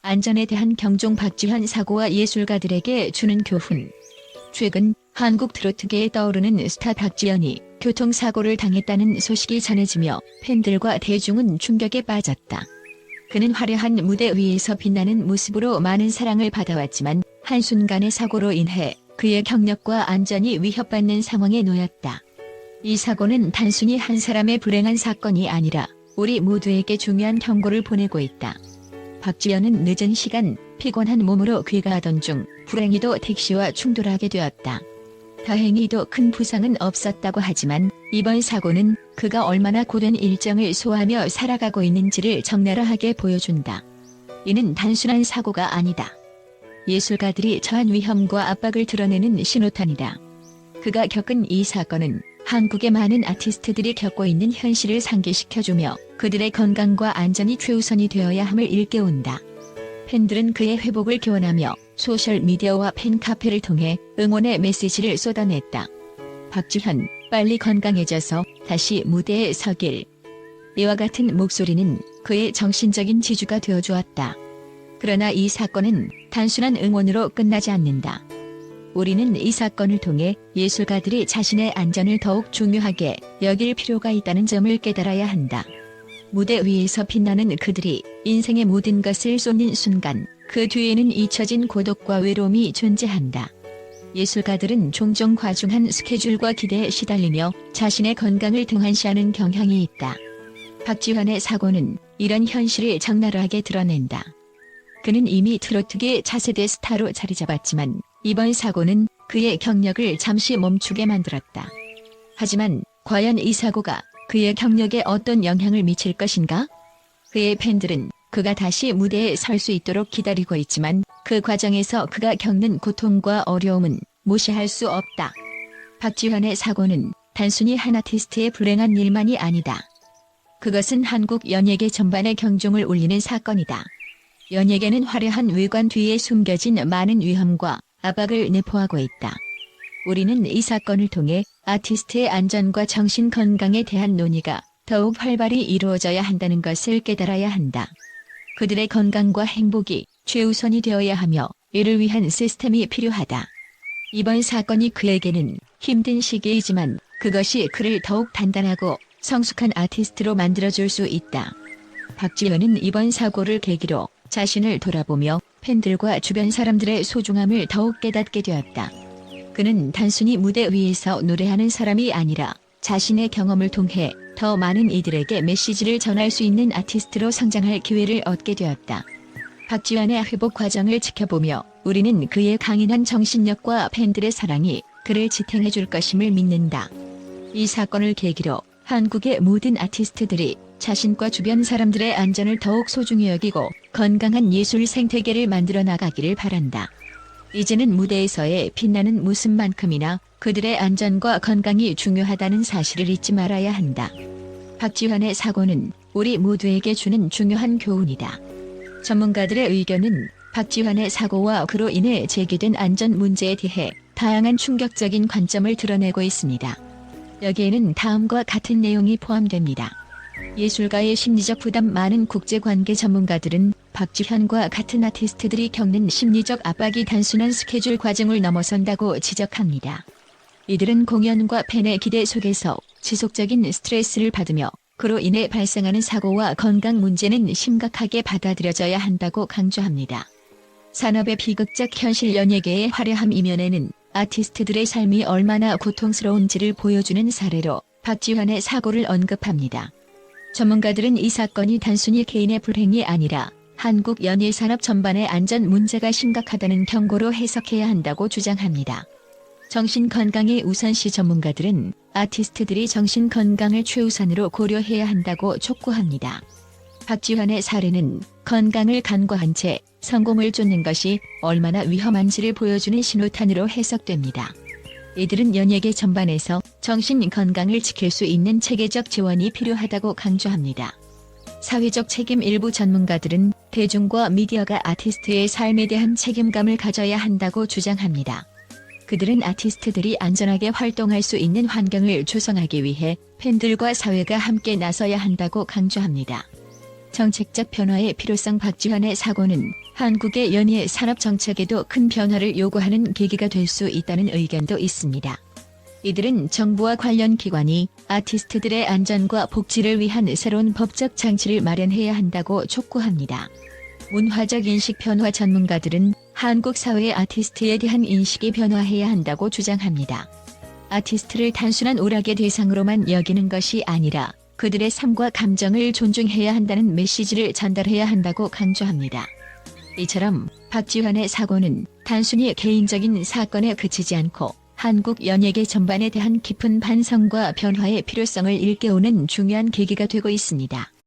안전에 대한 경종 박지현 사고와 예술가들에게 주는 교훈. 최근 한국 트로트계에 떠오르는 스타 박지현이 교통사고를 당했다는 소식이 전해지며 팬들과 대중은 충격에 빠졌다. 그는 화려한 무대 위에서 빛나는 모습으로 많은 사랑을 받아왔지만 한순간의 사고로 인해 그의 경력과 안전이 위협받는 상황에 놓였다. 이 사고는 단순히 한 사람의 불행한 사건이 아니라 우리 모두에게 중요한 경고를 보내고 있다. 박지현은 늦은 시간 피곤한 몸으로 귀가하던 중 불행히도 택시와 충돌하게 되었다. 다행히도 큰 부상은 없었다고 하지만 이번 사고는 그가 얼마나 고된 일정을 소화하며 살아가고 있는지를 적나라하게 보여준다. 이는 단순한 사고가 아니다. 예술가들이 처한 위험과 압박을 드러내는 신호탄이다. 그가 겪은 이 사건은 한국의 많은 아티스트들이 겪고 있는 현실을 상기시켜주며 그들의 건강과 안전이 최우선이 되어야 함을 일깨운다. 팬들은 그의 회복을 기원하며 소셜미디어와 팬카페를 통해 응원의 메시지를 쏟아냈다. 박지현, 빨리 건강해져서 다시 무대에 서길. 이와 같은 목소리는 그의 정신적인 지주가 되어주었다. 그러나 이 사건은 단순한 응원으로 끝나지 않는다. 우리는 이 사건을 통해 예술가들이 자신의 안전을 더욱 중요하게 여길 필요가 있다는 점을 깨달아야 한다. 무대 위에서 빛나는 그들이 인생의 모든 것을 쏟는 순간 그 뒤에는 잊혀진 고독과 외로움이 존재한다. 예술가들은 종종 과중한 스케줄과 기대에 시달리며 자신의 건강을 등한시하는 경향이 있다. 박지현의 사고는 이런 현실을 적나라하게 드러낸다. 그는 이미 트로트계 차세대 스타로 자리 잡았지만 이번 사고는 그의 경력을 잠시 멈추게 만들었다. 하지만 과연 이 사고가 그의 경력에 어떤 영향을 미칠 것인가? 그의 팬들은 그가 다시 무대에 설 수 있도록 기다리고 있지만 그 과정에서 그가 겪는 고통과 어려움은 무시할 수 없다. 박지현의 사고는 단순히 한 아티스트의 불행한 일만이 아니다. 그것은 한국 연예계 전반에 경종을 울리는 사건이다. 연예계는 화려한 외관 뒤에 숨겨진 많은 위험과 압박을 내포하고 있다. 우리는 이 사건을 통해 아티스트의 안전과 정신 건강에 대한 논의가 더욱 활발히 이루어져야 한다는 것을 깨달아야 한다. 그들의 건강과 행복이 최우선이 되어야 하며 이를 위한 시스템이 필요하다. 이번 사건이 그에게는 힘든 시기이지만 그것이 그를 더욱 단단하고 성숙한 아티스트로 만들어줄 수 있다. 박지현은 이번 사고를 계기로 자신을 돌아보며 팬들과 주변 사람들의 소중함을 더욱 깨닫게 되었다. 그는 단순히 무대 위에서 노래하는 사람이 아니라 자신의 경험을 통해 더 많은 이들에게 메시지를 전할 수 있는 아티스트로 성장할 기회를 얻게 되었다. 박지현의 회복 과정을 지켜보며 우리는 그의 강인한 정신력과 팬들의 사랑이 그를 지탱해 줄 것임을 믿는다. 이 사건을 계기로 한국의 모든 아티스트들이 자신과 주변 사람들의 안전을 더욱 소중히 여기고 건강한 예술 생태계를 만들어 나가기를 바란다. 이제는 무대에서의 빛나는 모습만큼이나 그들의 안전과 건강이 중요하다는 사실을 잊지 말아야 한다. 박지현의 사고는 우리 모두에게 주는 중요한 교훈이다. 전문가들의 의견은 박지현의 사고와 그로 인해 제기된 안전 문제에 대해 다양한 충격적인 관점을 드러내고 있습니다. 여기에는 다음과 같은 내용이 포함됩니다. 예술가의 심리적 부담. 많은 국제관계 전문가들은 박지현과 같은 아티스트들이 겪는 심리적 압박이 단순한 스케줄 과정을 넘어선다고 지적합니다. 이들은 공연과 팬의 기대 속에서 지속적인 스트레스를 받으며 그로 인해 발생하는 사고와 건강 문제는 심각하게 받아들여져야 한다고 강조합니다. 산업의 비극적 현실. 연예계의 화려함 이면에는 아티스트들의 삶이 얼마나 고통스러운지를 보여주는 사례로 박지현의 사고를 언급합니다. 전문가들은 이 사건이 단순히 개인의 불행이 아니라 한국 연예산업 전반의 안전 문제가 심각하다는 경고로 해석해야 한다고 주장합니다. 정신건강의 우선시. 전문가들은 아티스트들이 정신건강을 최우선으로 고려해야 한다고 촉구합니다. 박지현의 사례는 건강을 간과한 채 성공을 쫓는 것이 얼마나 위험한지를 보여주는 신호탄으로 해석됩니다. 이들은 연예계 전반에서 정신 건강을 지킬 수 있는 체계적 지원이 필요하다고 강조합니다. 사회적 책임. 일부 전문가들은 대중과 미디어가 아티스트의 삶에 대한 책임감을 가져야 한다고 주장합니다. 그들은 아티스트들이 안전하게 활동할 수 있는 환경을 조성하기 위해 팬들과 사회가 함께 나서야 한다고 강조합니다. 정책적 변화의 필요성. 박지환의 사고는 한국의 연예 산업 정책에도 큰 변화를 요구하는 계기가 될 수 있다는 의견도 있습니다. 이들은 정부와 관련 기관이 아티스트들의 안전과 복지를 위한 새로운 법적 장치를 마련해야 한다고 촉구합니다. 문화적 인식 변화. 전문가들은 한국 사회의 아티스트에 대한 인식이 변화해야 한다고 주장합니다. 아티스트를 단순한 오락의 대상으로만 여기는 것이 아니라 그들의 삶과 감정을 존중해야 한다는 메시지를 전달해야 한다고 강조합니다. 이처럼 박지환의 사고는 단순히 개인적인 사건에 그치지 않고 한국 연예계 전반에 대한 깊은 반성과 변화의 필요성을 일깨우는 중요한 계기가 되고 있습니다.